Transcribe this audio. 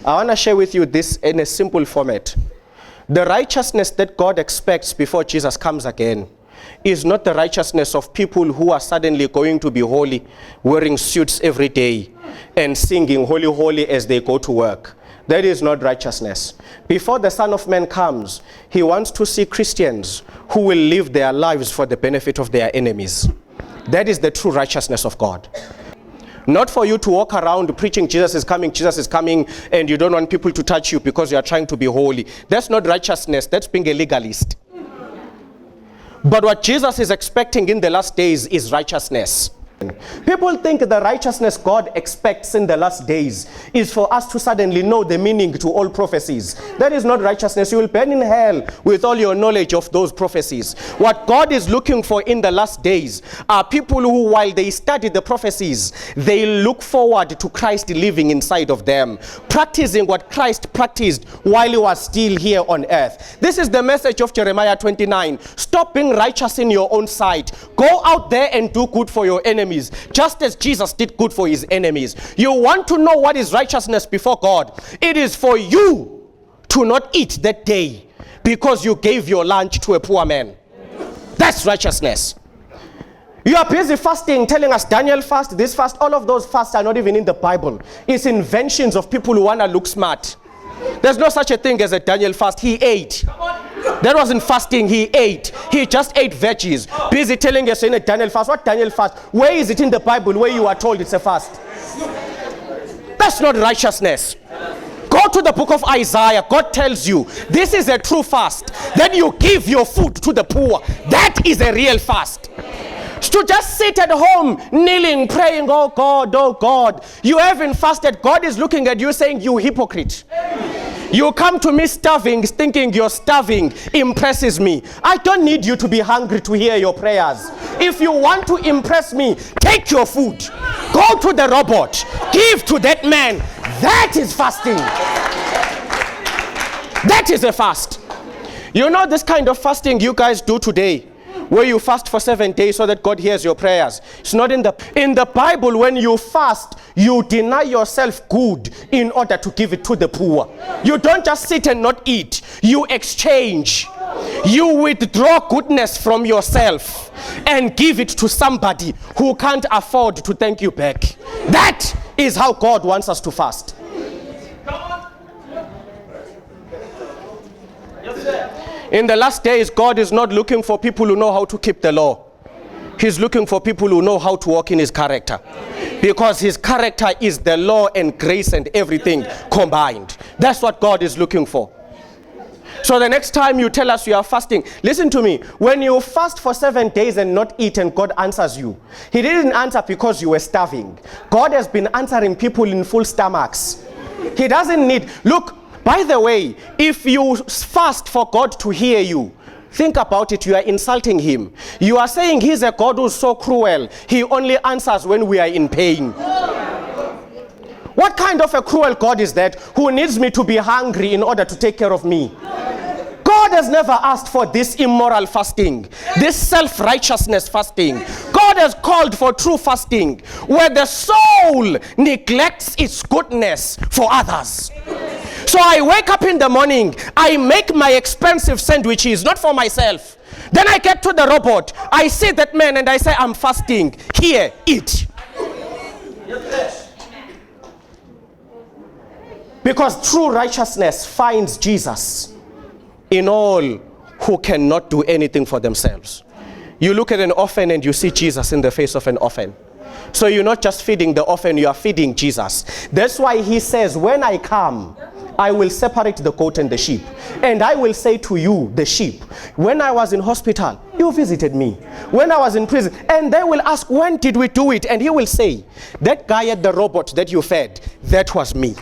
I want to share with you this in a simple format. The righteousness that God expects before Jesus comes again is not the righteousness of people who are suddenly going to be holy, wearing suits every day and singing holy, holy as they go to work. That is not righteousness. Before the Son of Man comes, he wants to see Christians who will live their lives for the benefit of their enemies. That is the true righteousness of God. Not for you to walk around preaching Jesus is coming, and you don't want people to touch you because you are trying to be holy. That's not righteousness. That's being a legalist. But what Jesus is expecting in the last days is righteousness. People think the righteousness God expects in the last days is for us to suddenly know the meaning to all prophecies. That is not righteousness. You will burn in hell with all your knowledge of those prophecies. What God is looking for in the last days are people who, while they study the prophecies, they look forward to Christ living inside of them, practicing what Christ practiced while he was still here on earth. This is the message of Jeremiah 29. Stop being righteous in your own sight. Go out there and do good for your enemies, just as Jesus did good for his enemies. You want to know what is righteousness before God? It is for you to not eat that day because you gave your lunch to a poor man. That's righteousness. You are busy fasting, telling us Daniel fast, this fast. All of those fasts are not even in the Bible. It's inventions of people who want to look smart. There's no such a thing as a Daniel fast. He ate. That wasn't fasting, he ate. He just ate veggies. Busy telling us in a Daniel fast. What Daniel fast? Where is it in the Bible where you are told it's a fast? That's not righteousness. Go to the book of Isaiah. God tells you this is a true fast. Then you give your food to the poor. That is a real fast. To just sit at home, kneeling, praying, oh God, you haven't fasted. God is looking at you saying, you hypocrite. You come to me starving, thinking you're starving impresses me. I don't need you to be hungry to hear your prayers. If you want to impress me, take your food. Go to the robot. Give to that man. That is fasting. That is a fast. You know this kind of fasting you guys do today, where you fast for 7 days so that God hears your prayers. It's not in the Bible. When you fast, you deny yourself good in order to give it to the poor. You don't just sit and not eat. You exchange. You withdraw goodness from yourself and give it to somebody who can't afford to thank you back. That is how God wants us to fast. In the last days, God is not looking for people who know how to keep the law. He's looking for people who know how to walk in his character. Because his character is the law and grace and everything combined. That's what God is looking for. So the next time you tell us you are fasting, listen to me. When you fast for 7 days and not eat and God answers you, he didn't answer because you were starving. God has been answering people in full stomachs. He doesn't need, look, by the way, if you fast for God to hear you, think about it, you are insulting him. You are saying he's a God who's so cruel. He only answers when we are in pain. What kind of a cruel God is that who needs me to be hungry in order to take care of me? God has never asked for this immoral fasting, this self-righteousness fasting. God has called for true fasting, where the soul neglects its goodness for others. So I wake up in the morning, I make my expensive sandwiches, not for myself. Then I get to the robot, I see that man and I say, I'm fasting. Here, eat. Because true righteousness finds Jesus in all who cannot do anything for themselves. You look at an orphan and you see Jesus in the face of an orphan. So you're not just feeding the orphan, you are feeding Jesus. That's why he says, when I come, I will separate the goat and the sheep. And I will say to you, the sheep, when I was in hospital, you visited me. When I was in prison, and they will ask, when did we do it? And he will say, that guy at the robot that you fed, that was me.